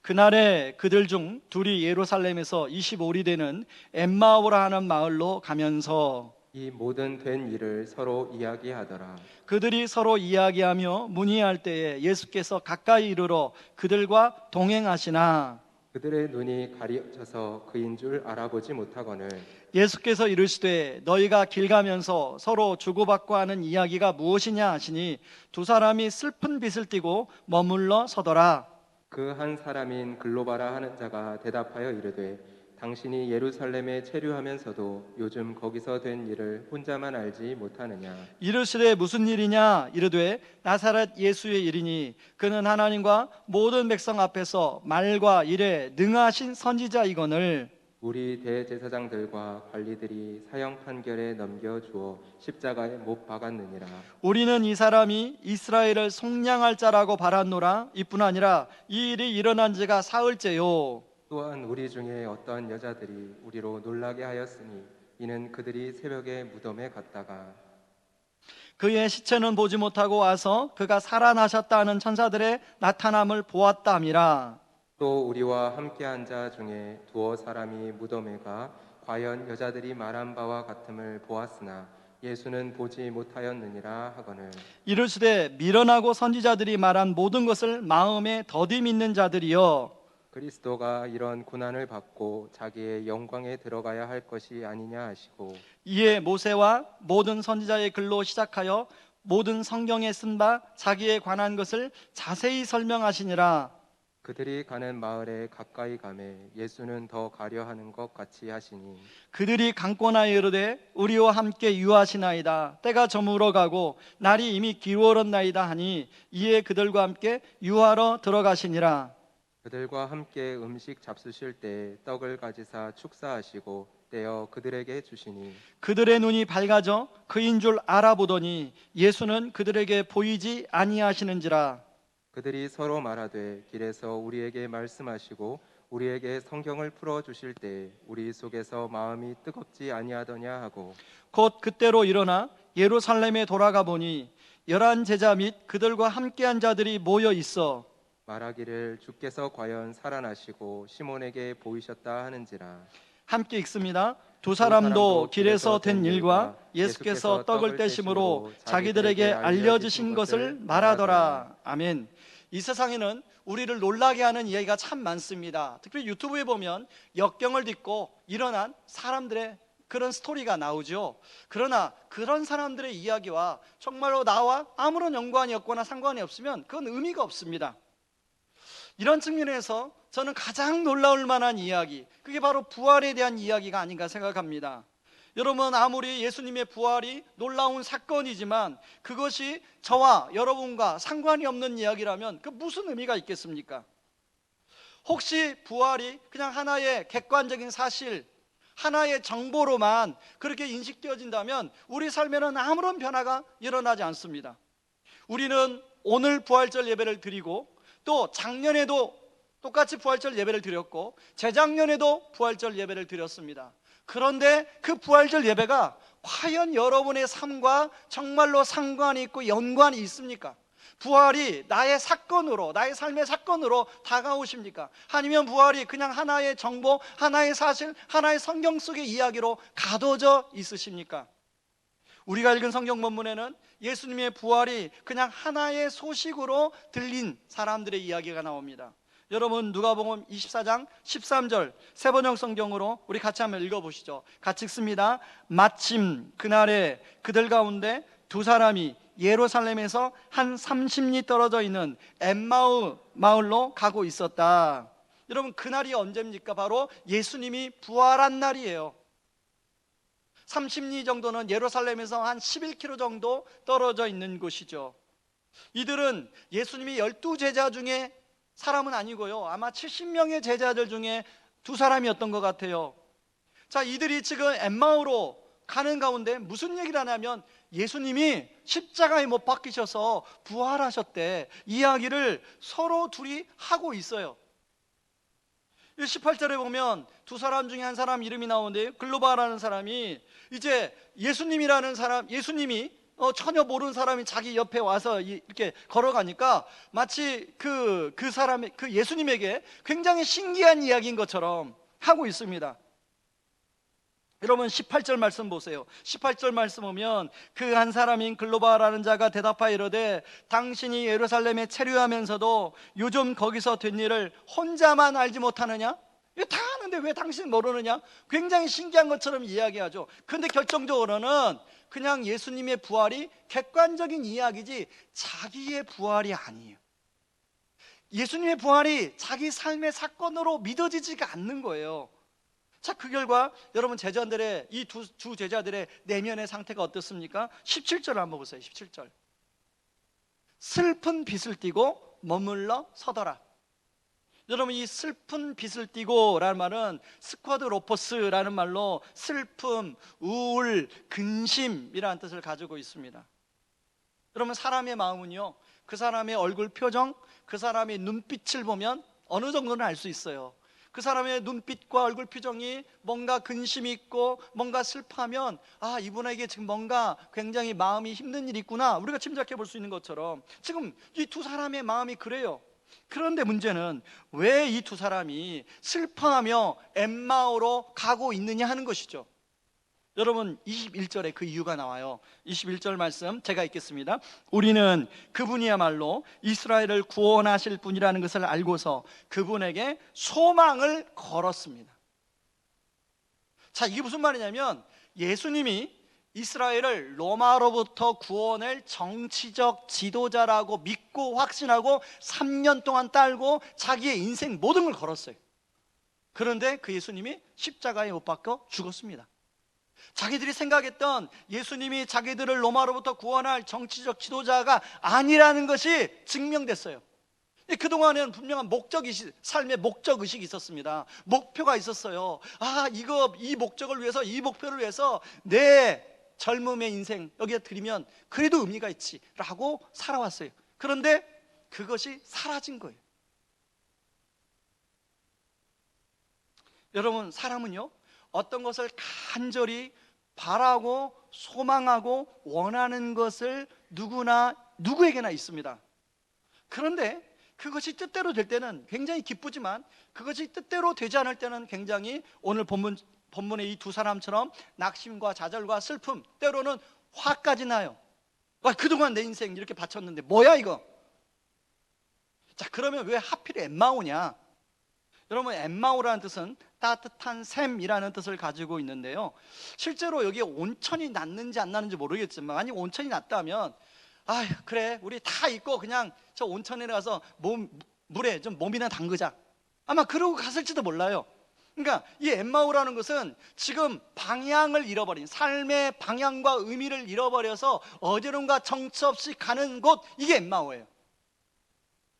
그날에 그들 중 둘이 예루살렘에서 25리 되는 엠마오라 하는 마을로 가면서 이 모든 된 일을 서로 이야기하더라. 그들이 서로 이야기하며 문의할 때에 예수께서 가까이 이르러 그들과 동행하시나 그들의 눈이 가려져서 그인 줄 알아보지 못하거늘 예수께서 이르시되 너희가 길 가면서 서로 주고받고 하는 이야기가 무엇이냐 하시니 두 사람이 슬픈 빛을 띠고 머물러 서더라. 그 한 사람인 글로바라 하는 자가 대답하여 이르되 당신이 예루살렘에 체류하면서도 요즘 거기서 된 일을 혼자만 알지 못하느냐. 이르시되 무슨 일이냐 이르되 나사렛 예수의 일이니 그는 하나님과 모든 백성 앞에서 말과 일에 능하신 선지자이거늘 우리 대제사장들과 관리들이 사형 판결에 넘겨주어 십자가에 못 박았느니라. 우리는 이 사람이 이스라엘을 속량할 자라고 바랐노라. 이뿐 아니라 이 일이 일어난 지가 사흘째요. 또한 우리 중에 어떤 여자들이 우리로 놀라게 하였으니 이는 그들이 새벽에 무덤에 갔다가 그의 시체는 보지 못하고 와서 그가 살아나셨다 하는 천사들의 나타남을 보았다 함이라. 또 우리와 함께한 자 중에 두어 사람이 무덤에 가 과연 여자들이 말한 바와 같음을 보았으나 예수는 보지 못하였느니라 하거늘 이르시되 미련하고 선지자들이 말한 모든 것을 마음에 더디 믿는 자들이여 그리스도가 이런 고난을 받고 자기의 영광에 들어가야 할 것이 아니냐 하시고 이에 모세와 모든 선지자의 글로 시작하여 모든 성경에 쓴 바 자기에 관한 것을 자세히 설명하시니라. 그들이 가는 마을에 가까이 가매 예수는 더 가려 하는 것 같이 하시니 그들이 강권하여 이르되 우리와 함께 유하시나이다. 때가 저물어 가고 날이 이미 기울었나이다 하니 이에 그들과 함께 유하러 들어가시니라. 그들과 함께 음식 잡수실 때 떡을 가지사 축사하시고 떼어 그들에게 주시니 그들의 눈이 밝아져 그인 줄 알아보더니 예수는 그들에게 보이지 아니하시는지라. 그들이 서로 말하되 길에서 우리에게 말씀하시고 우리에게 성경을 풀어 주실 때 우리 속에서 마음이 뜨겁지 아니하더냐 하고 곧 그때로 일어나 예루살렘에 돌아가 보니 11 제자 및 그들과 함께한 자들이 모여 있어 말하기를 주께서 과연 살아나시고 시몬에게 보이셨다 하는지라. 함께 읽습니다. 두 사람도 길에서 된 일과 예수께서 떡을 떼심으로 자기들에게 알려주신 것을 말하더라. 아멘. 이 세상에는 우리를 놀라게 하는 이야기가 참 많습니다. 특히 유튜브에 보면 역경을 딛고 일어난 사람들의 그런 스토리가 나오죠. 그러나 그런 사람들의 이야기와 정말로 나와 아무런 연관이 없거나 상관이 없으면 그건 의미가 없습니다. 이런 측면에서 저는 가장 놀라울 만한 이야기, 그게 바로 부활에 대한 이야기가 아닌가 생각합니다. 여러분, 아무리 예수님의 부활이 놀라운 사건이지만 그것이 저와 여러분과 상관이 없는 이야기라면 그 무슨 의미가 있겠습니까? 혹시 부활이 그냥 하나의 객관적인 사실, 하나의 정보로만 그렇게 인식되어진다면 우리 삶에는 아무런 변화가 일어나지 않습니다. 우리는 오늘 부활절 예배를 드리고 또 작년에도 똑같이 부활절 예배를 드렸고 재작년에도 부활절 예배를 드렸습니다. 그런데 그 부활절 예배가 과연 여러분의 삶과 정말로 상관이 있고 연관이 있습니까? 부활이 나의 사건으로, 나의 삶의 사건으로 다가오십니까? 아니면 부활이 그냥 하나의 정보, 하나의 사실, 하나의 성경 속의 이야기로 가둬져 있으십니까? 우리가 읽은 성경 본문에는 예수님의 부활이 그냥 하나의 소식으로 들린 사람들의 이야기가 나옵니다. 여러분, 누가복음 24장 13절 세 번역 성경으로 우리 같이 한번 읽어보시죠. 같이 읽습니다. 마침 그날에 그들 가운데 두 사람이 예루살렘에서 한 30리 떨어져 있는 엠마우 마을로 가고 있었다. 여러분, 그날이 언제입니까? 바로 예수님이 부활한 날이에요. 30리 정도는 예루살렘에서 한 11km 정도 떨어져 있는 곳이죠. 이들은 예수님이 12제자 중에 사람은 아니고요, 아마 70명의 제자들 중에 두 사람이었던 것 같아요. 자, 이들이 지금 엠마오로 가는 가운데 무슨 얘기를 하냐면 예수님이 십자가에 못 박히셔서 부활하셨대, 이야기를 서로 둘이 하고 있어요. 18절에 보면 두 사람 중에 한 사람 이름이 나오는데 글로바라는 사람이 이제 예수님이라는 사람, 예수님이 전혀 모르는 사람이 자기 옆에 와서 이렇게 걸어가니까 마치 그 사람이 그 예수님에게 굉장히 신기한 이야기인 것처럼 하고 있습니다. 여러분 18절 말씀 보세요. 18절 말씀 보면 그 한 사람인 글로바라는 자가 대답하여 이르되 당신이 예루살렘에 체류하면서도 요즘 거기서 된 일을 혼자만 알지 못하느냐? 이거 다 아는데 왜 당신 모르느냐? 굉장히 신기한 것처럼 이야기하죠. 근데 결정적으로는 그냥 예수님의 부활이 객관적인 이야기지 자기의 부활이 아니에요. 예수님의 부활이 자기 삶의 사건으로 믿어지지가 않는 거예요. 자, 그 결과 여러분 제자들의 이 두 제자들의 내면의 상태가 어떻습니까? 17절 한번 보세요. 17절. 슬픈 빛을 띠고 머물러 서더라. 여러분 이 슬픈 빛을 띠고 라는 말은 스쿼드로포스라는 말로 슬픔, 우울, 근심이라는 뜻을 가지고 있습니다. 여러분 사람의 마음은요, 그 사람의 얼굴 표정, 그 사람의 눈빛을 보면 어느 정도는 알 수 있어요. 그 사람의 눈빛과 얼굴 표정이 뭔가 근심이 있고 뭔가 슬퍼하면 아, 이분에게 지금 뭔가 굉장히 마음이 힘든 일이 있구나, 우리가 짐작해 볼 수 있는 것처럼 지금 이 두 사람의 마음이 그래요. 그런데 문제는 왜 이 두 사람이 슬퍼하며 엠마오로 가고 있느냐 하는 것이죠. 여러분 21절에 그 이유가 나와요. 21절 말씀 제가 읽겠습니다. 우리는 그분이야말로 이스라엘을 구원하실 분이라는 것을 알고서 그분에게 소망을 걸었습니다. 자, 이게 무슨 말이냐면 예수님이 이스라엘을 로마로부터 구원할 정치적 지도자라고 믿고 확신하고 3년 동안 딸고 자기의 인생 모든 걸 걸었어요. 그런데 그 예수님이 십자가에 못 박혀 죽었습니다. 자기들이 생각했던 예수님이 자기들을 로마로부터 구원할 정치적 지도자가 아니라는 것이 증명됐어요. 그동안에는 분명한 목적의식, 삶의 목적의식이 있었습니다. 목표가 있었어요. 아, 이 목적을 위해서, 이 목표를 위해서 내 젊음의 인생 여기에 드리면 그래도 의미가 있지 라고 살아왔어요. 그런데 그것이 사라진 거예요. 여러분 사람은요, 어떤 것을 간절히 바라고 소망하고 원하는 것을 누구에게나 있습니다. 그런데 그것이 뜻대로 될 때는 굉장히 기쁘지만 그것이 뜻대로 되지 않을 때는 굉장히 오늘 본문의 이 두 사람처럼 낙심과 좌절과 슬픔, 때로는 화까지 나요. 와, 그동안 내 인생 이렇게 바쳤는데 뭐야 이거? 자, 그러면 왜 하필 엠마오냐? 여러분 엠마오라는 뜻은 따뜻한 샘이라는 뜻을 가지고 있는데요, 실제로 여기에 온천이 났는지 안 났는지 모르겠지만 만약 온천이 났다면 아, 그래 우리 다 있고 그냥 저 온천에 가서 물에 좀 몸이나 담그자, 아마 그러고 갔을지도 몰라요. 그러니까 이 엠마오라는 것은 지금 방향을 잃어버린, 삶의 방향과 의미를 잃어버려서 어디론가 정처 없이 가는 곳, 이게 엠마오예요.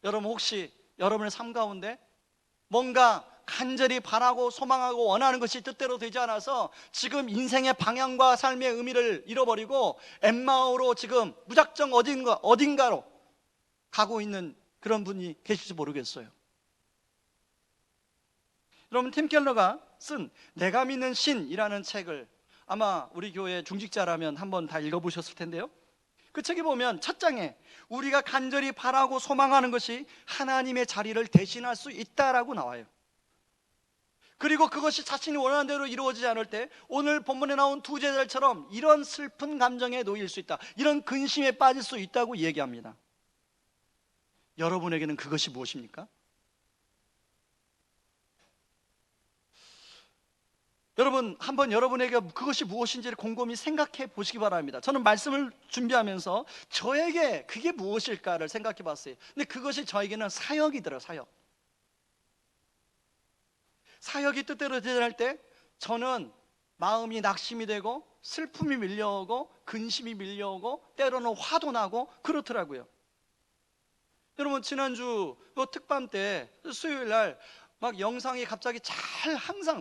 여러분 혹시 여러분의 삶 가운데 뭔가 간절히 바라고 소망하고 원하는 것이 뜻대로 되지 않아서 지금 인생의 방향과 삶의 의미를 잃어버리고 엠마오로 지금 무작정 어딘가로 가고 있는 그런 분이 계실지 모르겠어요. 여러분 팀 켈러가 쓴 내가 믿는 신이라는 책을 아마 우리 교회 중직자라면 한번 다 읽어보셨을 텐데요, 그 책에 보면 첫 장에 우리가 간절히 바라고 소망하는 것이 하나님의 자리를 대신할 수 있다라고 나와요. 그리고 그것이 자신이 원하는 대로 이루어지지 않을 때 오늘 본문에 나온 두 제자들처럼 이런 슬픈 감정에 놓일 수 있다, 이런 근심에 빠질 수 있다고 얘기합니다. 여러분에게는 그것이 무엇입니까? 여러분 한번 여러분에게 그것이 무엇인지를 곰곰이 생각해 보시기 바랍니다. 저는 말씀을 준비하면서 저에게 그게 무엇일까를 생각해 봤어요. 근데 그것이 저에게는 사역이더라고요. 사역이 뜻대로 되지 않을 때 저는 마음이 낙심이 되고 슬픔이 밀려오고 근심이 밀려오고 때로는 화도 나고 그렇더라고요. 여러분 지난주 특밤 때 수요일 날 막 영상이 갑자기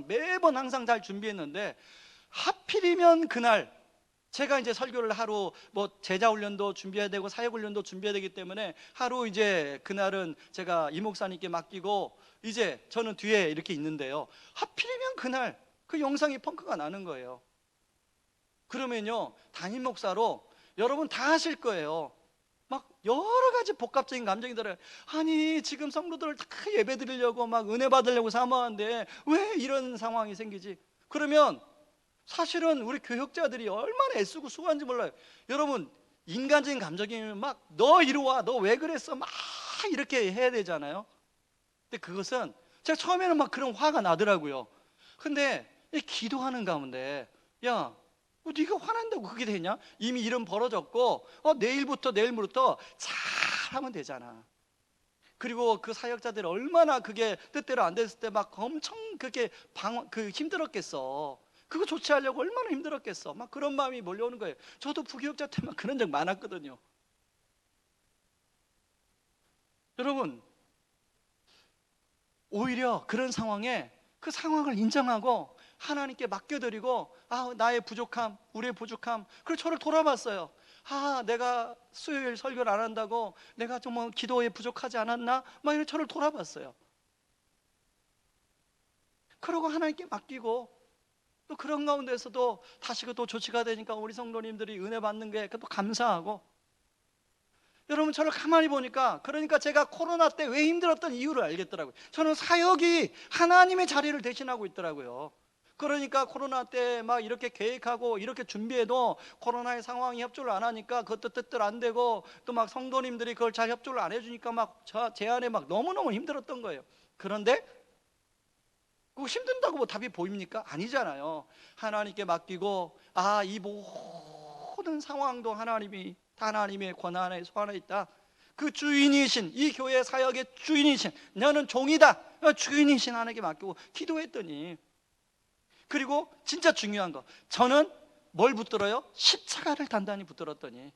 매번 항상 잘 준비했는데 하필이면 그날 제가 이제 설교를 하루 제자 훈련도 준비해야 되고 사역 훈련도 준비해야 되기 때문에 하루 이제 그날은 제가 이 목사님께 맡기고 이제 저는 뒤에 이렇게 있는데요, 하필이면 그날 그 영상이 펑크가 나는 거예요. 그러면요 담임 목사로 여러분 다 하실 거예요. 막 여러 가지 복합적인 감정이 들어요. 아니 지금 성도들을 다 예배 드리려고 막 은혜 받으려고 사모하는데 왜 이런 상황이 생기지? 그러면 사실은 우리 교역자들이 얼마나 애쓰고 수고한지 몰라요. 여러분 인간적인 감정이면 막 너 이리 와, 너 왜 그랬어, 막 이렇게 해야 되잖아요. 근데 그것은 제가 처음에는 막 그런 화가 나더라고요. 근데 이 기도하는 가운데 야, 네가 화난다고 그게 되냐? 이미 일은 벌어졌고 내일부터 잘하면 되잖아. 그리고 그 사역자들이 얼마나 그게 뜻대로 안 됐을 때 막 엄청 그렇게 힘들었겠어. 그거 조치하려고 얼마나 힘들었겠어. 막 그런 마음이 몰려오는 거예요. 저도 부교육자 때 막 그런 적 많았거든요. 여러분 오히려 그런 상황에 그 상황을 인정하고 하나님께 맡겨드리고 나의 부족함, 우리의 부족함, 그리고 저를 돌아봤어요. 내가 수요일 설교를 안 한다고 내가 좀 기도에 부족하지 않았나? 막 이런 저를 돌아봤어요. 그러고 하나님께 맡기고 또 그런 가운데서도 다시 또 조치가 되니까 우리 성도님들이 은혜 받는 게 또 감사하고. 여러분 저를 가만히 보니까 그러니까 제가 코로나 때 왜 힘들었던 이유를 알겠더라고요. 저는 사역이 하나님의 자리를 대신하고 있더라고요. 그러니까 코로나 때 막 이렇게 계획하고 이렇게 준비해도 코로나의 상황이 협조를 안 하니까 그것도 뜻대로 안 되고 또 막 성도님들이 그걸 잘 협조를 안 해주니까 막 제 안에 막 너무너무 힘들었던 거예요. 그런데 그거 힘든다고 뭐 답이 보입니까? 아니잖아요. 하나님께 맡기고 이 모든 상황도 하나님의 권한에 소환해 있다. 그 주인이신 이 교회 사역의 주인이신 나는 종이다. 주인이신 하나님께 맡기고 기도했더니, 그리고 진짜 중요한 거, 저는 뭘 붙들어요? 십자가를 단단히 붙들었더니,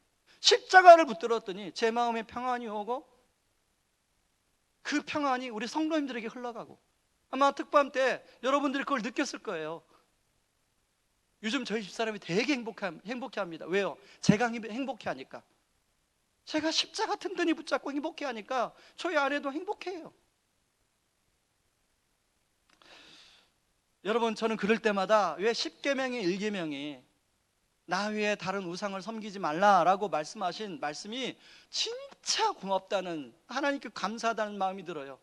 제 마음에 평안이 오고 그 평안이 우리 성도님들에게 흘러가고, 아마 특밤 때 여러분들이 그걸 느꼈을 거예요. 요즘 저희 집사람이 되게 행복해합니다. 왜요? 제가 행복해하니까. 제가 십자가 든든히 붙잡고 행복해하니까 저희 아내도 행복해요. 여러분 저는 그럴 때마다 왜 10계명의 1계명이 나 외에 다른 우상을 섬기지 말라라고 말씀하신 말씀이 진짜 고맙다는, 하나님께 감사하다는 마음이 들어요.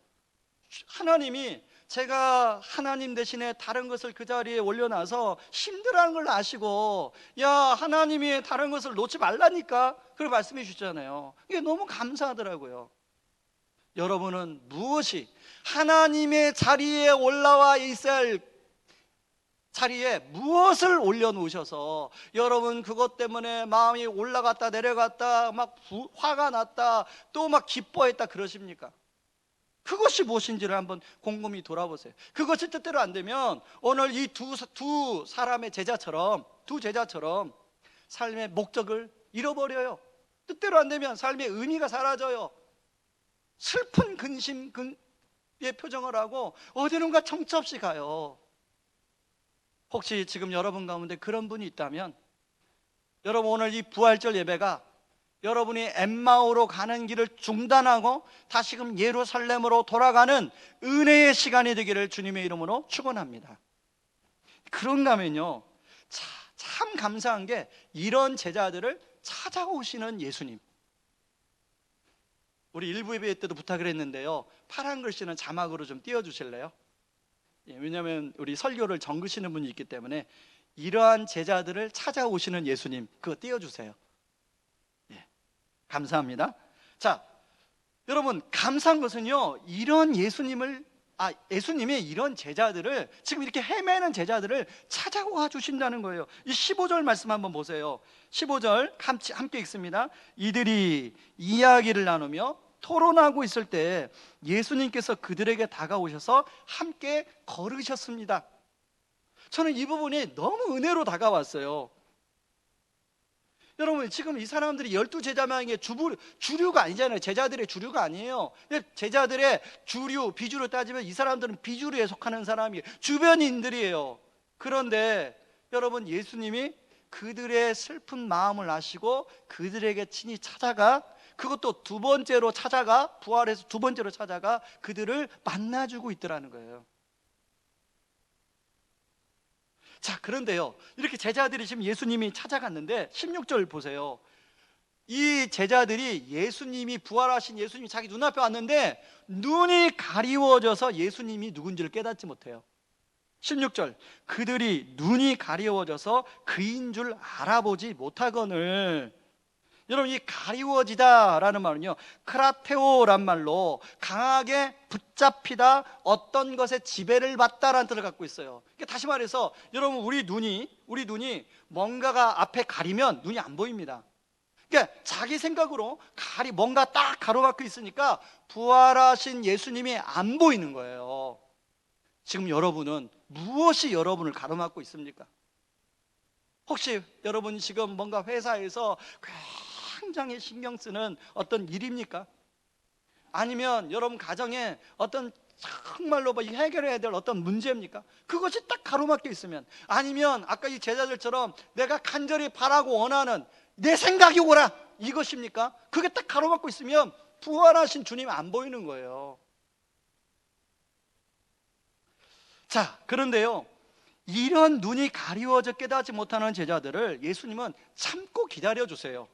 하나님이 제가 하나님 대신에 다른 것을 그 자리에 올려놔서 힘들어하는 걸 아시고 하나님이 다른 것을 놓지 말라니까 그걸 말씀해 주셨잖아요. 이게 너무 감사하더라고요. 여러분은 무엇이 하나님의 자리에 올라와 있을 자리에 무엇을 올려놓으셔서 여러분 그것 때문에 마음이 올라갔다 내려갔다 막 화가 났다 또 막 기뻐했다 그러십니까? 그것이 무엇인지를 한번 곰곰이 돌아보세요. 그것이 뜻대로 안 되면 오늘 이 두 사람의 제자처럼 삶의 목적을 잃어버려요. 뜻대로 안 되면 삶의 의미가 사라져요. 슬픈 근심의 표정을 하고 어디론가 정처 없이 가요. 혹시 지금 여러분 가운데 그런 분이 있다면, 여러분 오늘 이 부활절 예배가 여러분이 엠마오로 가는 길을 중단하고 다시금 예루살렘으로 돌아가는 은혜의 시간이 되기를 주님의 이름으로 축원합니다. 그런가 하면요, 참 감사한 게 이런 제자들을 찾아오시는 예수님. 우리 일부 예배 때도 부탁을 했는데요, 파란 글씨는 자막으로 좀 띄워주실래요? 왜냐하면 우리 설교를 적으시는 분이 있기 때문에 이러한 제자들을 찾아오시는 예수님, 그거 띄워주세요. 감사합니다. 자, 여러분 감사한 것은요, 이런 예수님이 이런 제자들을, 지금 이렇게 헤매는 제자들을 찾아와 주신다는 거예요. 이 15절 말씀 한번 보세요. 15절 함께 읽습니다. 이들이 이야기를 나누며 토론하고 있을 때 예수님께서 그들에게 다가오셔서 함께 걸으셨습니다. 저는 이 부분이 너무 은혜로 다가왔어요. 여러분 지금 이 사람들이 12제자명의 주류가 아니잖아요. 제자들의 주류가 아니에요. 제자들의 주류, 비주로 따지면 이 사람들은 비주류에 속하는 사람이에요. 주변인들이에요. 그런데 여러분 예수님이 그들의 슬픈 마음을 아시고 그들에게 친히 찾아가, 그것도 부활해서 두 번째로 찾아가 그들을 만나주고 있더라는 거예요. 자, 그런데요, 이렇게 제자들이 지금 예수님이 찾아갔는데 16절 보세요. 이 제자들이 예수님이 부활하신 예수님이 자기 눈앞에 왔는데 눈이 가리워져서 예수님이 누군지를 깨닫지 못해요. 16절, 그들이 눈이 가리워져서 그인 줄 알아보지 못하거늘. 여러분, 이 가리워지다라는 말은요, 크라테오란 말로 강하게 붙잡히다, 어떤 것에 지배를 받다라는 뜻을 갖고 있어요. 그러니까 다시 말해서 여러분, 우리 눈이 뭔가가 앞에 가리면 눈이 안 보입니다. 그러니까 자기 생각으로 뭔가 딱 가로막혀 있으니까 부활하신 예수님이 안 보이는 거예요. 지금 여러분은 무엇이 여러분을 가로막고 있습니까? 혹시 여러분 지금 뭔가 회사에서 굉장히 신경 쓰는 어떤 일입니까? 아니면 여러분 가정에 어떤 정말로 해결해야 될 어떤 문제입니까? 그것이 딱 가로막혀 있으면, 아니면 아까 이 제자들처럼 내가 간절히 바라고 원하는 내 생각이 오라, 이것입니까? 그게 딱 가로막고 있으면 부활하신 주님이 안 보이는 거예요. 자, 그런데요, 이런 눈이 가리워져 깨닫지 못하는 제자들을 예수님은 참고 기다려주세요.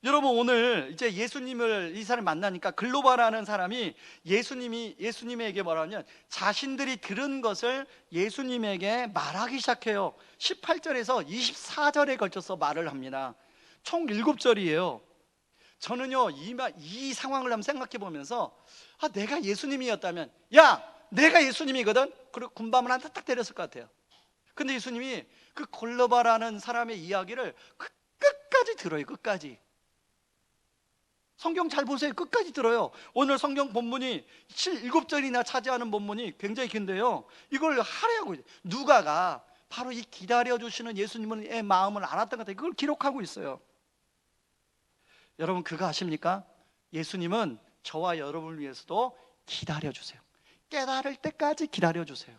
여러분, 오늘 이제 이 사람을 만나니까 글로바라는 사람이 예수님에게 뭐라냐면 자신들이 들은 것을 예수님에게 말하기 시작해요. 18절에서 24절에 걸쳐서 말을 합니다. 총 7절이에요. 저는요, 이 상황을 한번 생각해 보면서, 내가 예수님이었다면, 야, 내가 예수님이거든? 그리고 군밤을 한 대 딱 때렸을 것 같아요. 근데 예수님이 그 골로바라는 사람의 이야기를 끝까지 들어요. 끝까지. 성경 잘 보세요. 끝까지 들어요. 오늘 성경 본문이 7절이나 차지하는 본문이 굉장히 긴데요, 이걸 할애하고 있어요. 누가가 바로 이 기다려주시는 예수님의 마음을 알았던 것 같아요. 그걸 기록하고 있어요. 여러분, 그거 아십니까? 예수님은 저와 여러분을 위해서도 기다려주세요. 깨달을 때까지 기다려주세요.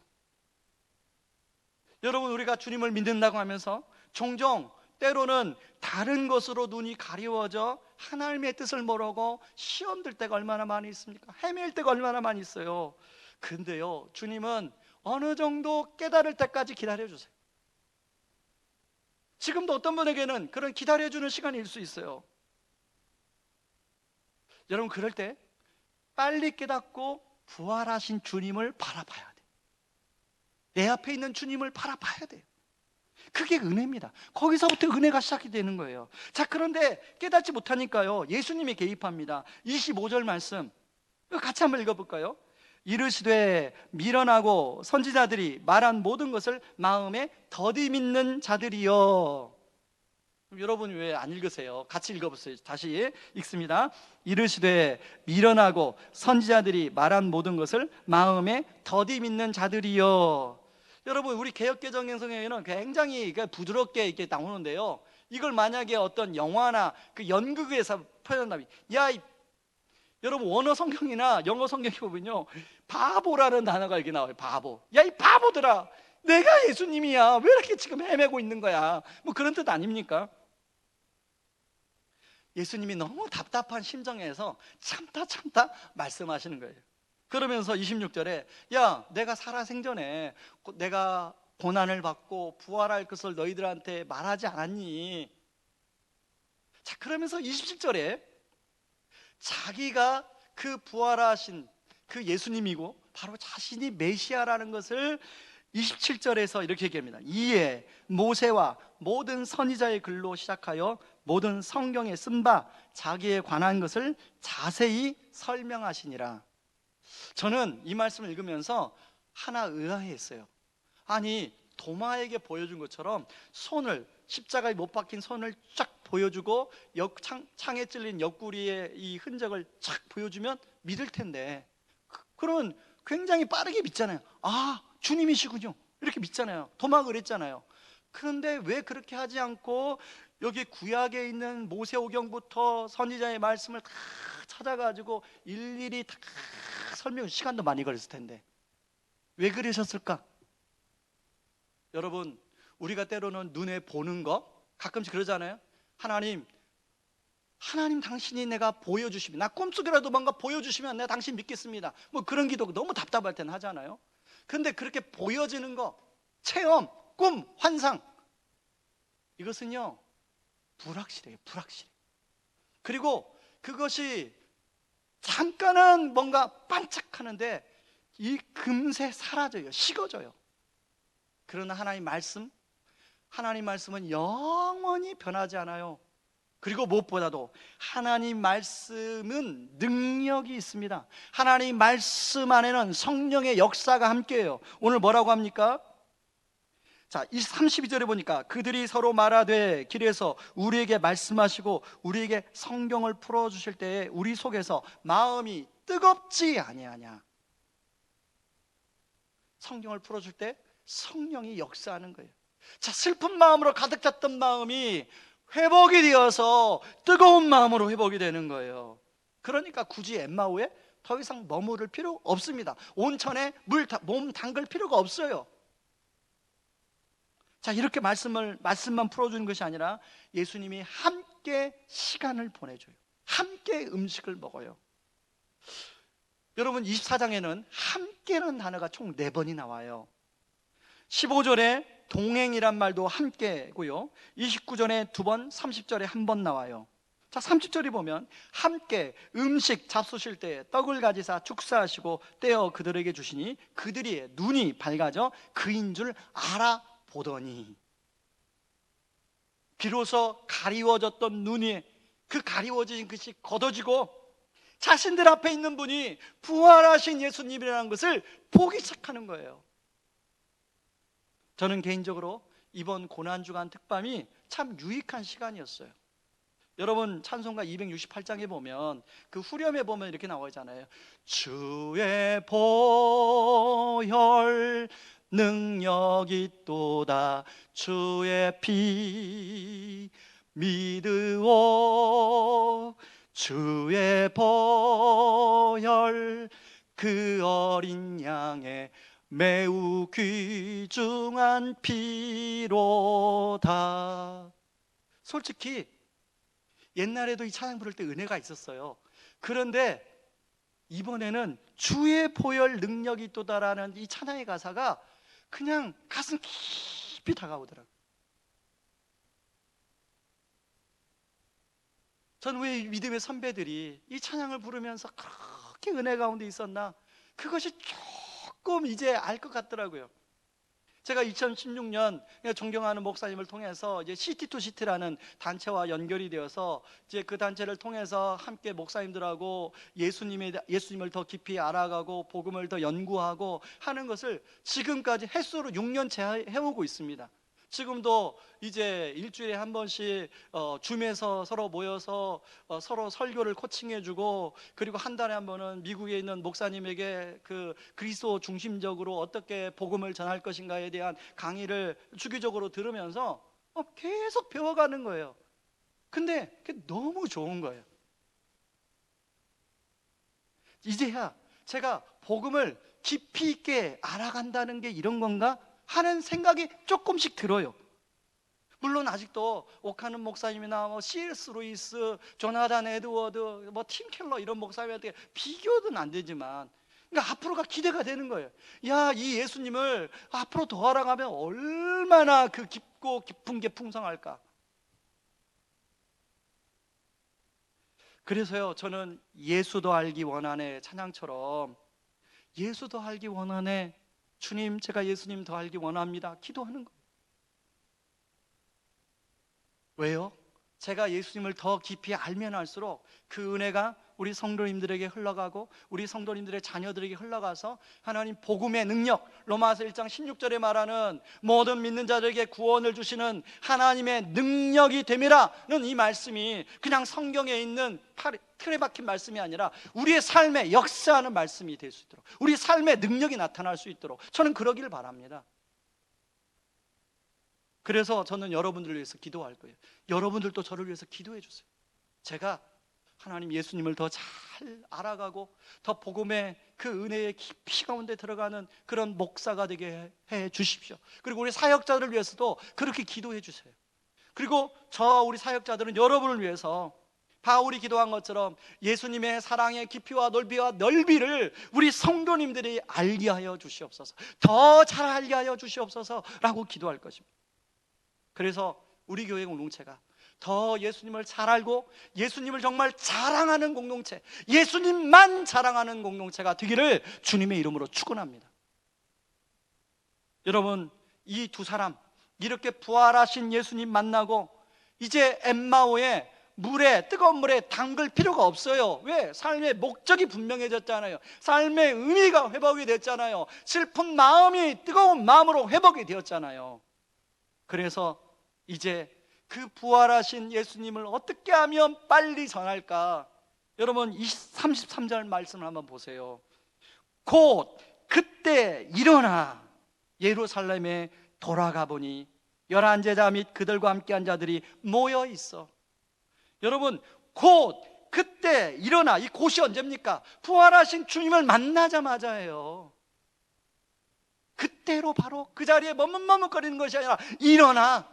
여러분, 우리가 주님을 믿는다고 하면서 종종 때로는 다른 것으로 눈이 가리워져 하나님의 뜻을 모르고 시험 들 때가 얼마나 많이 있습니까? 헤맬 때가 얼마나 많이 있어요. 근데요, 주님은 어느 정도 깨달을 때까지 기다려주세요. 지금도 어떤 분에게는 그런 기다려주는 시간일 수 있어요. 여러분, 그럴 때 빨리 깨닫고 부활하신 주님을 바라봐야 돼요. 내 앞에 있는 주님을 바라봐야 돼요. 그게 은혜입니다. 거기서부터 은혜가 시작이 되는 거예요. 자, 그런데 깨닫지 못하니까요, 예수님이 개입합니다. 25절 말씀 같이 한번 읽어볼까요? 이르시되 미련하고 선지자들이 말한 모든 것을 마음에 더디 믿는 자들이여. 여러분 왜 안 읽으세요? 같이 읽어보세요. 다시 읽습니다. 이르시되 미련하고 선지자들이 말한 모든 것을 마음에 더디 믿는 자들이여. 여러분, 우리 개역개정성에는 굉장히 부드럽게 이렇게 나오는데요, 이걸 만약에 어떤 영화나 그 연극에서 표현한다면, 여러분 원어 성경이나 영어 성경에 보면요, 바보라는 단어가 이렇게 나와요. 바보. 야, 이 바보들아, 내가 예수님이야. 왜 이렇게 지금 헤매고 있는 거야? 뭐 그런 뜻 아닙니까? 예수님이 너무 답답한 심정에서 참다 말씀하시는 거예요. 그러면서 26절에 야, 내가 살아생전에 내가 고난을 받고 부활할 것을 너희들한테 말하지 않았니? 자, 그러면서 27절에 자기가 그 부활하신 그 예수님이고 바로 자신이 메시아라는 것을 27절에서 이렇게 얘기합니다. 이에 모세와 모든 선지자의 글로 시작하여 모든 성경에 쓴 바 자기에 관한 것을 자세히 설명하시니라. 저는 이 말씀을 읽으면서 하나 의아해했어요. 아니, 도마에게 보여준 것처럼 손을, 십자가에 못 박힌 손을 쫙 보여주고 창에 찔린 옆구리의 이 흔적을 쫙 보여주면 믿을 텐데, 그러면 굉장히 빠르게 믿잖아요. 아, 주님이시군요, 이렇게 믿잖아요. 도마가 그랬잖아요. 그런데 왜 그렇게 하지 않고 여기 구약에 있는 모세오경부터 선지자의 말씀을 다 찾아가지고 일일이 다 설명, 시간도 많이 걸렸을 텐데 왜 그러셨을까? 여러분, 우리가 때로는 눈에 보는 거 가끔씩 그러잖아요. 하나님 당신이 내가 보여주시면, 나 꿈속이라도 뭔가 보여주시면 내가 당신 믿겠습니다. 뭐 그런 기도 너무 답답할 때는 하잖아요. 근데 그렇게 보여지는 거, 체험, 꿈, 환상, 이것은요 불확실해요. 불확실해. 그리고 그것이 잠깐은 뭔가 반짝하는데 이 금세 사라져요. 식어져요. 그러나 하나님 말씀은 영원히 변하지 않아요. 그리고 무엇보다도 하나님 말씀은 능력이 있습니다. 하나님 말씀 안에는 성령의 역사가 함께해요. 오늘 뭐라고 합니까? 자, 이 32절에 보니까 그들이 서로 말하되 길에서 우리에게 말씀하시고 우리에게 성경을 풀어주실 때에 우리 속에서 마음이 뜨겁지 아니하냐. 성경을 풀어줄 때 성령이 역사하는 거예요. 자, 슬픈 마음으로 가득 찼던 마음이 회복이 되어서 뜨거운 마음으로 회복이 되는 거예요. 그러니까 굳이 엠마오에 더 이상 머무를 필요 없습니다. 온천에 몸 담글 필요가 없어요. 자, 이렇게 말씀만 풀어주는 것이 아니라 예수님이 함께 시간을 보내줘요. 함께 음식을 먹어요. 여러분, 24장에는 함께라는 단어가 총 4번이 나와요. 15절에 동행이란 말도 함께고요, 29절에 2번, 30절에 1번 나와요. 자, 30절에 보면 함께 음식 잡수실 때 떡을 가지사 축사하시고 떼어 그들에게 주시니 그들이 눈이 밝아져 그인 줄 알아보더니, 비로소 가리워졌던 눈이, 그 가리워진 것이 걷어지고 자신들 앞에 있는 분이 부활하신 예수님이라는 것을 보기 시작하는 거예요. 저는 개인적으로 이번 고난주간 특밤이 참 유익한 시간이었어요. 여러분, 찬송가 268장에 보면 그 후렴에 보면 이렇게 나오잖아요. 주의 보혈 능력이 있도다, 주의 피 믿으오, 주의 보혈 그 어린 양의 매우 귀중한 피로다. 솔직히 옛날에도 이 찬양 부를 때 은혜가 있었어요. 그런데 이번에는 주의 보혈 능력이 있도다라는 이 찬양의 가사가 그냥 가슴 깊이 다가오더라고요. 전 왜 믿음의 선배들이 이 찬양을 부르면서 그렇게 은혜 가운데 있었나, 그것이 조금 이제 알 것 같더라고요. 제가 2016년 존경하는 목사님을 통해서 이제 시티2시티라는 단체와 연결이 되어서 이제 그 단체를 통해서 함께 목사님들하고 예수님을 더 깊이 알아가고 복음을 더 연구하고 하는 것을 지금까지 횟수로 6년째 해오고 있습니다. 지금도 이제 일주일에 한 번씩 줌에서 서로 모여서 서로 설교를 코칭해주고, 그리고 한 달에 한 번은 미국에 있는 목사님에게 그 그리스도 중심적으로 어떻게 복음을 전할 것인가에 대한 강의를 주기적으로 들으면서 계속 배워가는 거예요. 근데 그게 너무 좋은 거예요. 이제야 제가 복음을 깊이 있게 알아간다는 게 이런 건가 하는 생각이 조금씩 들어요. 물론 아직도 오카는 목사님이나 C.S. 루이스, 조나단 에드워드, 팀 켈러 이런 목사님한테 비교는 안 되지만, 그러니까 앞으로가 기대가 되는 거예요. 야, 이 예수님을 앞으로 더 알아가면 얼마나 그 깊고 깊은 게 풍성할까. 그래서요, 저는 예수도 알기 원하네 찬양처럼 예수도 알기 원하네, 주님 제가 예수님 더 알기 원합니다, 기도하는 거예요. 왜요? 제가 예수님을 더 깊이 알면 알수록 그 은혜가 우리 성도님들에게 흘러가고 우리 성도님들의 자녀들에게 흘러가서 하나님 복음의 능력, 로마서 1장 16절에 말하는 모든 믿는 자들에게 구원을 주시는 하나님의 능력이 됨이라는 이 말씀이 그냥 성경에 있는 틀에 박힌 말씀이 아니라 우리의 삶에 역사하는 말씀이 될 수 있도록, 우리 삶의 능력이 나타날 수 있도록 저는 그러기를 바랍니다. 그래서 저는 여러분들을 위해서 기도할 거예요. 여러분들도 저를 위해서 기도해 주세요. 제가 하나님 예수님을 더 잘 알아가고 더 복음의 그 은혜의 깊이 가운데 들어가는 그런 목사가 되게 해 주십시오. 그리고 우리 사역자들을 위해서도 그렇게 기도해 주세요. 그리고 우리 사역자들은 여러분을 위해서 바울이 기도한 것처럼 예수님의 사랑의 깊이와 넓이와 넓이를 우리 성도님들이 알게 하여 주시옵소서, 더 잘 알게 하여 주시옵소서 라고 기도할 것입니다. 그래서 우리 교회 공동체가 더 예수님을 잘 알고 예수님을 정말 자랑하는 공동체, 예수님만 자랑하는 공동체가 되기를 주님의 이름으로 축원합니다. 여러분, 이 두 사람 이렇게 부활하신 예수님 만나고 이제 엠마오에 뜨거운 물에 담글 필요가 없어요. 왜? 삶의 목적이 분명해졌잖아요. 삶의 의미가 회복이 됐잖아요. 슬픈 마음이 뜨거운 마음으로 회복이 되었잖아요. 그래서 이제 그 부활하신 예수님을 어떻게 하면 빨리 전할까? 여러분, 33절 말씀을 한번 보세요. 곧 그때 일어나 예루살렘에 돌아가 보니 11제자 및 그들과 함께한 자들이 모여 있어. 여러분, 곧 그때 일어나, 이 곧이 언제입니까? 부활하신 주님을 만나자마자예요. 그때로 바로 그 자리에 머뭇머뭇거리는 것이 아니라 일어나.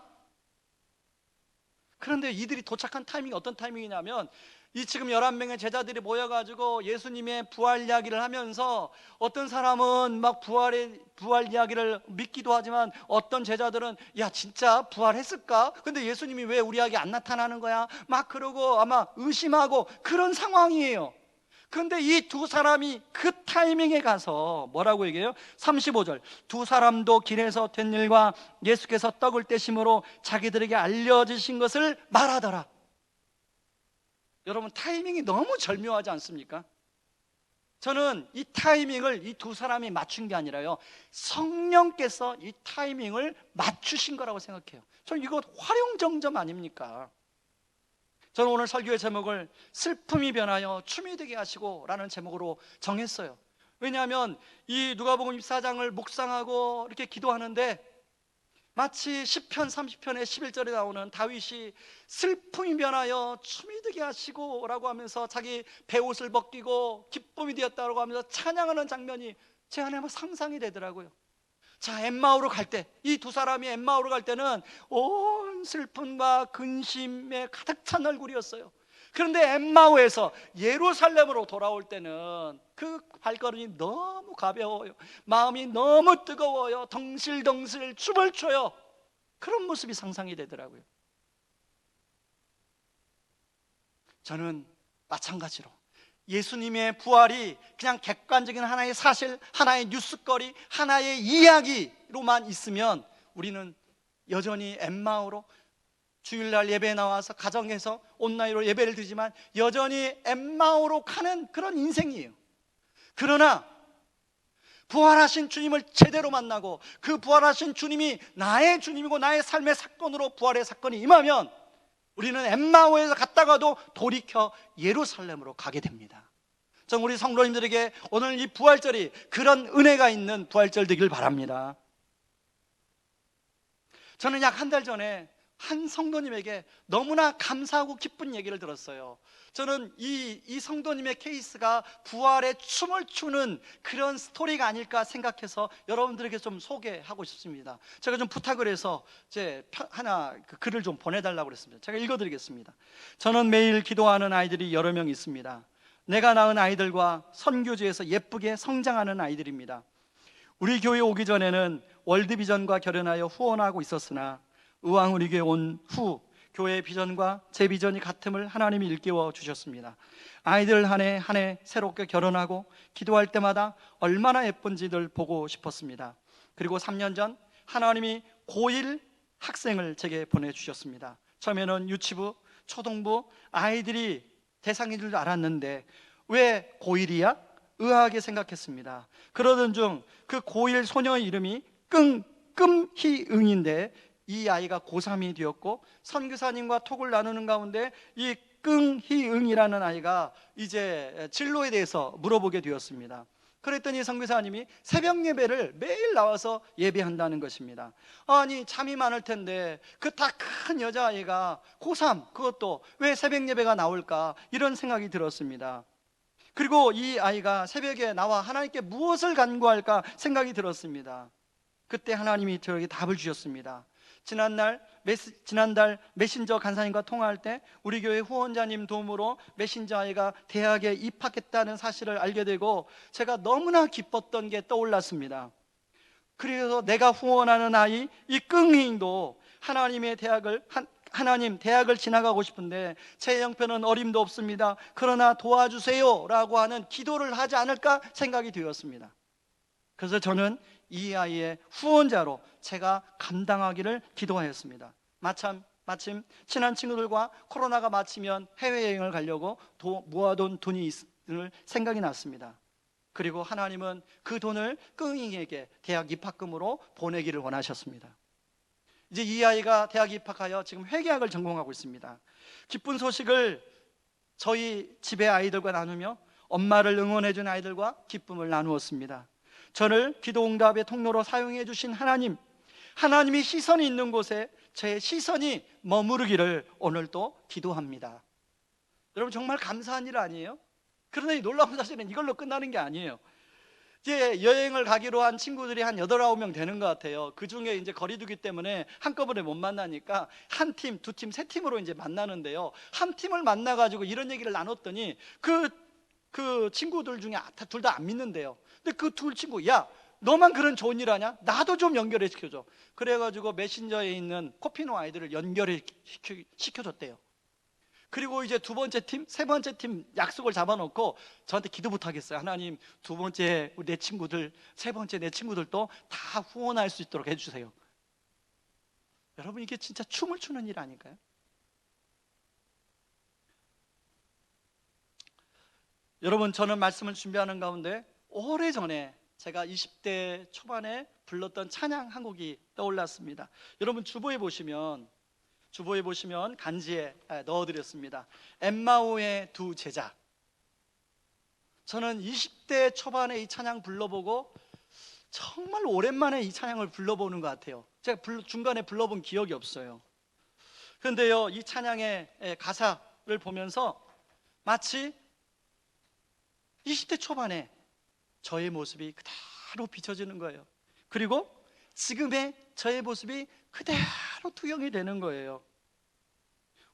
그런데 이들이 도착한 타이밍이 어떤 타이밍이냐면, 이 지금 11명의 제자들이 모여가지고 예수님의 부활 이야기를 하면서 어떤 사람은 막 부활 이야기를 믿기도 하지만 어떤 제자들은 야 진짜 부활했을까? 근데 예수님이 왜 우리에게 안 나타나는 거야? 막 그러고 아마 의심하고 그런 상황이에요. 그런데 이 두 사람이 그 타이밍에 가서 뭐라고 얘기해요? 35절, 두 사람도 길에서 된 일과 예수께서 떡을 떼심으로 자기들에게 알려주신 것을 말하더라. 여러분, 타이밍이 너무 절묘하지 않습니까? 저는 이 타이밍을 이 두 사람이 맞춘 게 아니라요, 성령께서 이 타이밍을 맞추신 거라고 생각해요. 저는 이거 활용정점 아닙니까? 저는 오늘 설교의 제목을 슬픔이 변하여 춤이 되게 하시고 라는 제목으로 정했어요. 왜냐하면 이 누가복음 24장을 묵상하고 이렇게 기도하는데 마치 시편 30편의 11절에 나오는 다윗이 슬픔이 변하여 춤이 되게 하시고 라고 하면서 자기 베옷을 벗기고 기쁨이 되었다고 하면서 찬양하는 장면이 제 안에 막 상상이 되더라고요. 자, 엠마오로 갈 때, 이 두 사람이 엠마오로 갈 때는 온 슬픔과 근심에 가득 찬 얼굴이었어요. 그런데 엠마오에서 예루살렘으로 돌아올 때는 그 발걸음이 너무 가벼워요. 마음이 너무 뜨거워요. 덩실덩실 춤을 춰요. 그런 모습이 상상이 되더라고요. 저는 마찬가지로 예수님의 부활이 그냥 객관적인 하나의 사실, 하나의 뉴스거리, 하나의 이야기로만 있으면 우리는 여전히 엠마오로 주일날 예배에 나와서 가정에서 온라인으로 예배를 드리지만 여전히 엠마오로 가는 그런 인생이에요. 그러나 부활하신 주님을 제대로 만나고 그 부활하신 주님이 나의 주님이고 나의 삶의 사건으로 부활의 사건이 임하면 우리는 엠마오에서 갔다가도 돌이켜 예루살렘으로 가게 됩니다. 전 우리 성도님들에게 오늘 이 부활절이 그런 은혜가 있는 부활절 되길 바랍니다. 저는 약 한 달 전에 한 성도님에게 너무나 감사하고 기쁜 얘기를 들었어요. 저는 이 성도님의 케이스가 부활의 춤을 추는 그런 스토리가 아닐까 생각해서 여러분들에게 좀 소개하고 싶습니다. 제가 좀 부탁을 해서 하나 글을 좀 보내달라고 그랬습니다. 제가 읽어드리겠습니다. 저는 매일 기도하는 아이들이 여러 명 있습니다. 내가 낳은 아이들과 선교지에서 예쁘게 성장하는 아이들입니다. 우리 교회 오기 전에는 월드비전과 결연하여 후원하고 있었으나 의왕 우리 교회 온 후 교회의 비전과 제 비전이 같음을 하나님이 일깨워 주셨습니다. 아이들 한 해 새롭게 결혼하고 기도할 때마다 얼마나 예쁜지 늘 보고 싶었습니다. 그리고 3년 전 하나님이 고1 학생을 제게 보내주셨습니다. 처음에는 유치부, 초등부 아이들이 대상인 줄 알았는데 왜 고1이야? 의아하게 생각했습니다. 그러던 중 그 고1 소녀의 이름이 끔희응인데 이 아이가 고3이 되었고 선교사님과 톡을 나누는 가운데 이 끔희응이라는 아이가 이제 진로에 대해서 물어보게 되었습니다. 그랬더니 선교사님이 새벽 예배를 매일 나와서 예배한다는 것입니다. 아니 잠이 많을 텐데 그 다 큰 여자아이가 고3 그것도 왜 새벽 예배가 나올까 이런 생각이 들었습니다. 그리고 이 아이가 새벽에 나와 하나님께 무엇을 간구할까 생각이 들었습니다. 그때 하나님이 저에게 답을 주셨습니다. 지난달 메신저 간사님과 통화할 때 우리 교회 후원자님 도움으로 메신저 아이가 대학에 입학했다는 사실을 알게 되고 제가 너무나 기뻤던 게 떠올랐습니다. 그래서 내가 후원하는 아이 이 끙잉도 하나님의 대학을 하나님, 대학을 지나가고 싶은데 제 형편은 어림도 없습니다. 그러나 도와주세요 라고 하는 기도를 하지 않을까 생각이 되었습니다. 그래서 저는 이 아이의 후원자로 제가 감당하기를 기도하였습니다. 마침 친한 친구들과 코로나가 마치면 해외여행을 가려고 모아둔 돈이 있을 생각이 났습니다. 그리고 하나님은 그 돈을 끙이에게 대학 입학금으로 보내기를 원하셨습니다. 이제 이 아이가 대학 입학하여 지금 회계학을 전공하고 있습니다. 기쁜 소식을 저희 집의 아이들과 나누며 엄마를 응원해 준 아이들과 기쁨을 나누었습니다. 저를 기도응답의 통로로 사용해 주신 하나님, 하나님이 시선이 있는 곳에 제 시선이 머무르기를 오늘 또 기도합니다. 여러분, 정말 감사한 일 아니에요? 그러나 이 놀라운 사실은 이걸로 끝나는 게 아니에요. 이제 여행을 가기로 한 친구들이 한 8, 9명 되는 것 같아요. 그 중에 이제 거리두기 때문에 한꺼번에 못 만나니까 한 팀, 두 팀, 세 팀으로 이제 만나는데요. 한 팀을 만나가지고 이런 얘기를 나눴더니 그 친구들 중에 둘 다 안 믿는데요. 근데 그 둘 친구, 야, 너만 그런 좋은 일 하냐? 나도 좀 연결해 시켜줘. 그래가지고 메신저에 있는 코피노 아이들을 연결해 시켜줬대요. 그리고 이제 두 번째 팀, 세 번째 팀 약속을 잡아놓고 저한테 기도부터 하겠어요. 하나님, 두 번째 내 친구들, 세 번째 내 친구들도 다 후원할 수 있도록 해주세요. 여러분, 이게 진짜 춤을 추는 일 아닐까요? 여러분, 저는 말씀을 준비하는 가운데 오래전에 제가 20대 초반에 불렀던 찬양 한 곡이 떠올랐습니다. 여러분, 주보에 보시면 간지에 넣어드렸습니다. 엠마오의 두 제자. 저는 20대 초반에 이 찬양 불러보고 정말 오랜만에 이 찬양을 불러보는 것 같아요. 제가 중간에 불러본 기억이 없어요. 그런데요, 이 찬양의 가사를 보면서 마치 20대 초반에 저의 모습이 그대로 비춰지는 거예요. 그리고 지금의 저의 모습이 그대로 투영이 되는 거예요.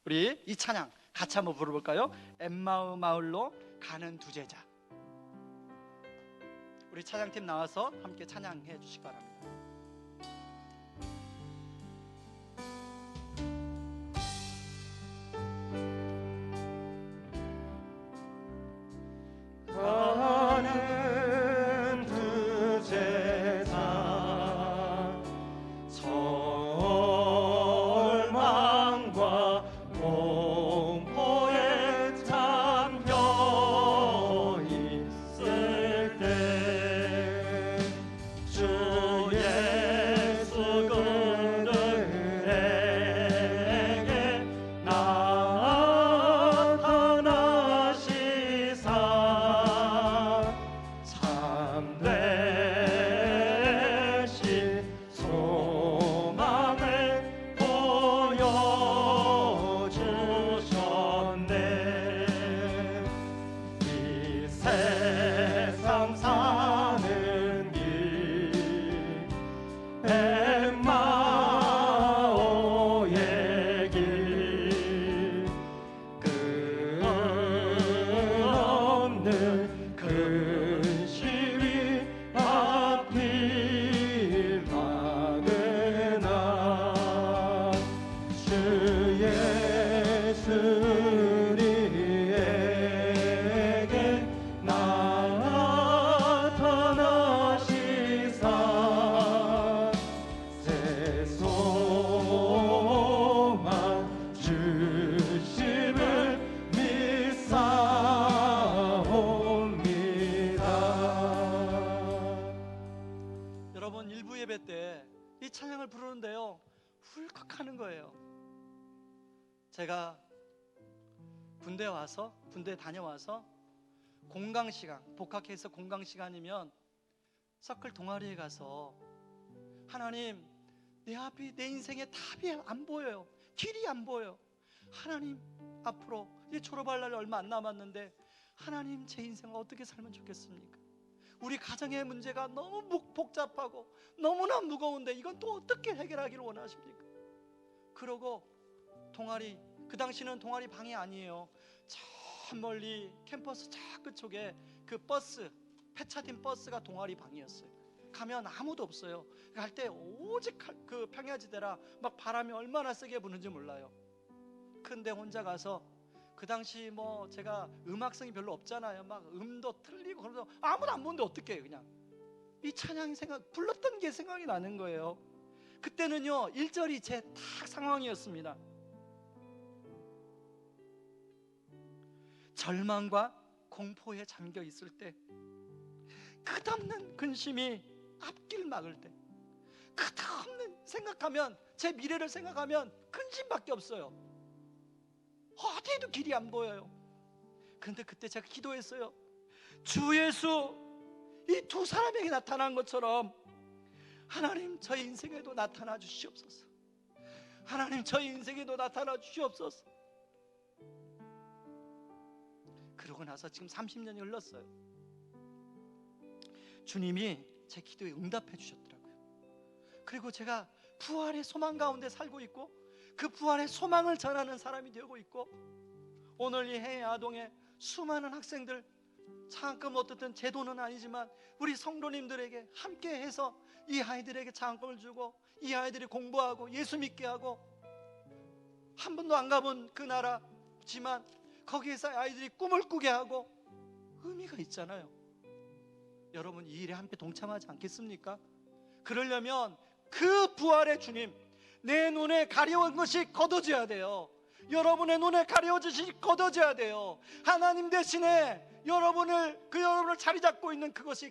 우리 이 찬양 같이 한번 부르볼까요? 엠마오 마을로 가는 두 제자. 우리 찬양팀 나와서 함께 찬양해 주시기 바랍니다. 가는 두 제자 절망과 공포에 잠겨 있을 때 주 예수 그들에게 나타나시사 참되신 소망을 보여주셨네. 이 세상 사는 길 엠마오의 길 끝없는 근심이 앞길 막으나 주 예수 우리에게 나타나시사 새 소망 주심을 믿사옵니다. 여러분, 일부 예배 때 이 찬양을 부르는데요, 훌컥하는 거예요. 제가 군대 다녀와서 공강 시간, 복학해서 공강 시간이면 서클 동아리에 가서 하나님, 내 앞이 내 인생의 답이 안 보여요. 길이 안 보여요. 하나님, 앞으로 이제 졸업할 날 얼마 안 남았는데 하나님, 제 인생을 어떻게 살면 좋겠습니까? 우리 가정의 문제가 너무 복잡하고 너무나 무거운데 이건 또 어떻게 해결하기를 원하십니까? 그러고 동아리, 그 당시는 동아리 방이 아니에요. 저 멀리 캠퍼스 저 끝쪽에 그 버스, 폐차된 버스가 동아리 방이었어요. 가면 아무도 없어요. 갈 때 오직 그 평야지대라 막 바람이 얼마나 세게 부는지 몰라요. 큰데 혼자 가서, 그 당시 뭐 제가 음악성이 별로 없잖아요. 막 음도 틀리고 그러면서 아무도 안 보는데 어떡해요. 그냥 이 찬양이 불렀던 게 생각이 나는 거예요. 그때는요 1절이 제 딱 상황이었습니다. 절망과 공포에 잠겨 있을 때, 끝없는 근심이 앞길 막을 때, 끝없는 생각하면, 제 미래를 생각하면 근심밖에 없어요. 어디에도 길이 안 보여요. 그런데 그때 제가 기도했어요. 주 예수, 이 두 사람에게 나타난 것처럼 하나님 저희 인생에도 나타나 주시옵소서. 하나님 저희 인생에도 나타나 주시옵소서. 그러고 나서 지금 30년이 흘렀어요. 주님이 제 기도에 응답해 주셨더라고요. 그리고 제가 부활의 소망 가운데 살고 있고, 그 부활의 소망을 전하는 사람이 되고 있고, 오늘 이 해외 아동에 수많은 학생들, 장학금 어떻든 제 돈은 아니지만 우리 성도님들에게 함께 해서 이 아이들에게 장학금을 주고, 이 아이들이 공부하고 예수 믿게 하고, 한 번도 안 가본 그 나라지만 거기에서 아이들이 꿈을 꾸게 하고, 의미가 있잖아요. 여러분 이 일에 함께 동참하지 않겠습니까? 그러려면 그 부활의 주님, 내 눈에 가려운 것이 걷어져야 돼요. 여러분의 눈에 가려운 것이 걷어져야 돼요. 하나님 대신에 여러분을 자리 잡고 있는 그것이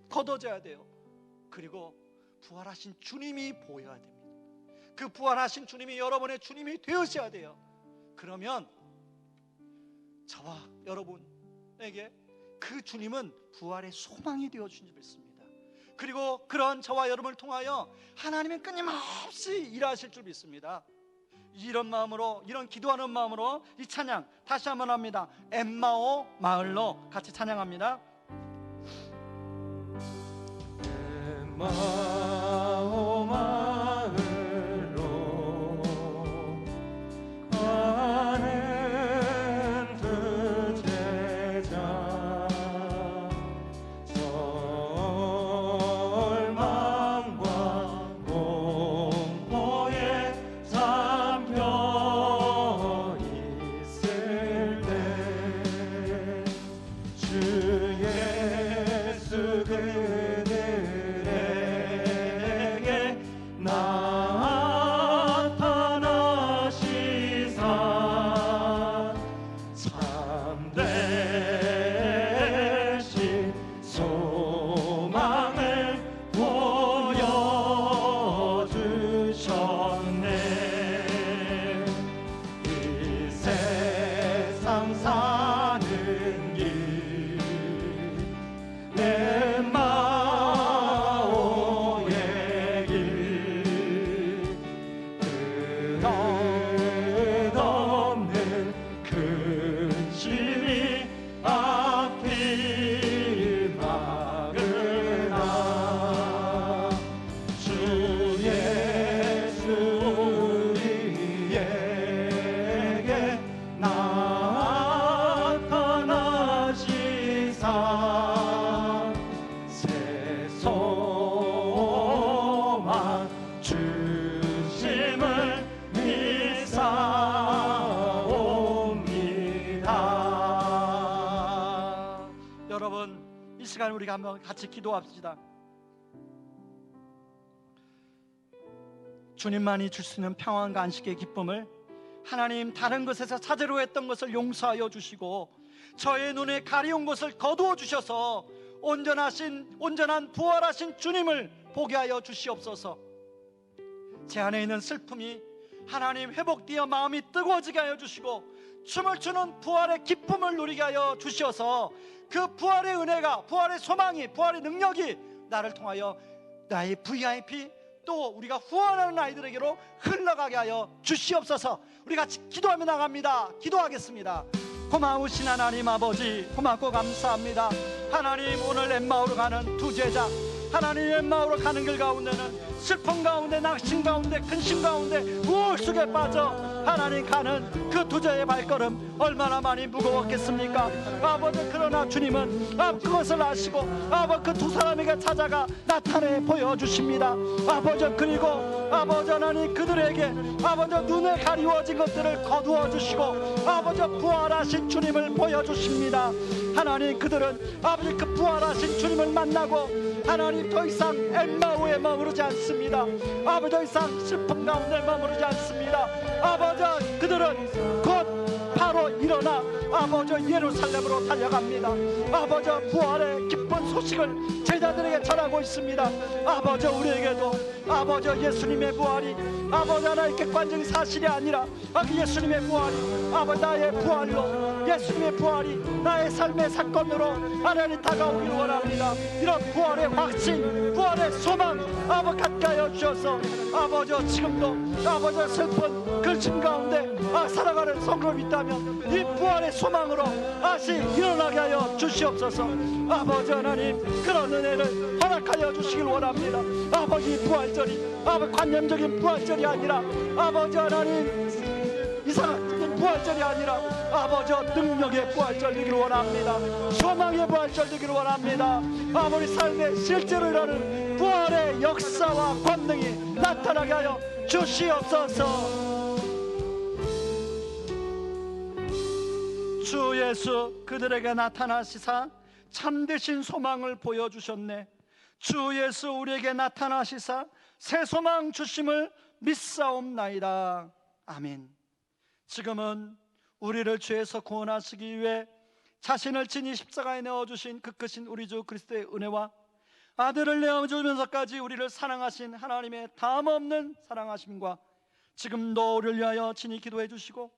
걷어져야 돼요. 그리고 부활하신 주님이 보여야 됩니다. 그 부활하신 주님이 여러분의 주님이 되으셔야 돼요. 그러면 저와 여러분에게 그 주님은 부활의 소망이 되어주신 줄 믿습니다. 그리고 그런 저와 여러분을 통하여 하나님은 끊임없이 일하실 줄 믿습니다. 이런 마음으로, 이런 기도하는 마음으로 이 찬양 다시 한번 합니다. 엠마오 마을로 같이 찬양합니다. 엠마오 마을로 가는 두 제자, 절망과 공포에 잠겨 있을 때 주 예수 그들에게 나타나시사 참되신 소망을 보여주셨네. 이 세상 사는 길 엠마오의 길, 끝없는 근심이 앞길 막으나 주 예수 우리에게 나타나시사 새 소망 주심을 믿사옵니다. 여러분 이 시간 우리가 한번 같이 기도합시다. 주님만이 줄 수 있는 평안과 안식의 기쁨을 하나님, 다른 것에서 찾으려 했던 것을 용서하여 주시고 저의 눈에 가려운 것을 거두어 주셔서 온전한 부활하신 주님을 보게 하여 주시옵소서. 제 안에 있는 슬픔이 하나님 회복되어 마음이 뜨거워지게 하여 주시고 춤을 추는 부활의 기쁨을 누리게 하여 주셔서 그 부활의 은혜가, 부활의 소망이, 부활의 능력이 나를 통하여 나의 VIP, 또 우리가 후원하는 아이들에게로 흘러가게 하여 주시옵소서. 우리 같이 기도하며 나갑니다. 기도하겠습니다. 고마우신 하나님 아버지, 고맙고 감사합니다. 하나님, 오늘 엠마오로 가는 두 제자, 하나님의 마음으로 가는 길 가운데는 슬픔 가운데, 낙심 가운데, 근심 가운데, 우울 속에 빠져 하나님 가는 그 두저의 발걸음 얼마나 많이 무거웠겠습니까? 아버지, 그러나 주님은 그것을 아시고 아버지 그 두 사람에게 찾아가 나타내 보여주십니다. 아버지, 그리고 아버지 하나님 그들에게 아버지 눈에 가리워진 것들을 거두어 주시고 아버지 부활하신 주님을 보여주십니다. 하나님, 그들은 아버지 그 부활하신 주님을 만나고 하나님 더 이상 엠마오에 머무르지 않습니다. 아버지 더 이상 슬픔 가운데 머무르지 않습니다. 아버지, 그들은 곧 바로 일어나 아버지 예루살렘으로 달려갑니다. 아버지 부활의 기쁜 소식을 제자들에게 전하고 있습니다. 아버지, 우리에게도 아버지 예수님의 부활이 아버지 하나의 객관적인 사실이 아니라 그 예수님의 부활이 아버지 나의 부활로, 예수님의 부활이 나의 삶의 사건으로 하나님 다가오기를 원합니다. 이런 부활의 확신, 부활의 소망 아버지 가까이 주셔서 아버지 지금도 아버지 슬픈 근심 가운데 살아가는 성도가 있다면 이 부활의 소망으로 다시 일어나게 하여 주시옵소서. 아버지 하나님, 그런 은혜를 허락하여 주시길 원합니다. 아버지, 부활절이 아버지 관념적인 부활절이 아니라 아버지 하나님 이상한 부활절이 아니라 아버지 능력의 부활절 되기를 원합니다. 소망의 부활절 되기를 원합니다. 아버지 삶에 실제로 일어나는 부활의 역사와 권능이 나타나게 하여 주시옵소서. 주 예수 그들에게 나타나시사 참되신 소망을 보여주셨네. 주 예수 우리에게 나타나시사 새 소망 주심을 믿사옵나이다. 아멘. 지금은 우리를 죄에서 구원하시기 위해 자신을 친히 십자가에 내어주신 그 크신 우리 주 그리스도의 은혜와 아들을 내어주면서까지 우리를 사랑하신 하나님의 다함없는 사랑하심과 지금도 우리를 위하여 친히 기도해 주시고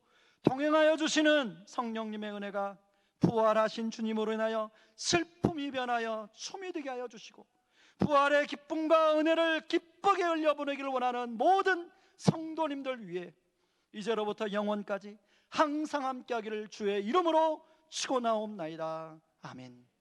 동행하여 주시는 성령님의 은혜가 부활하신 주님으로 인하여 슬픔이 변하여 춤이 되게 하여 주시고 부활의 기쁨과 은혜를 기쁘게 흘려보내기를 원하는 모든 성도님들 위해 이제로부터 영원까지 항상 함께하기를 주의 이름으로 축원하옵나이다. 아멘.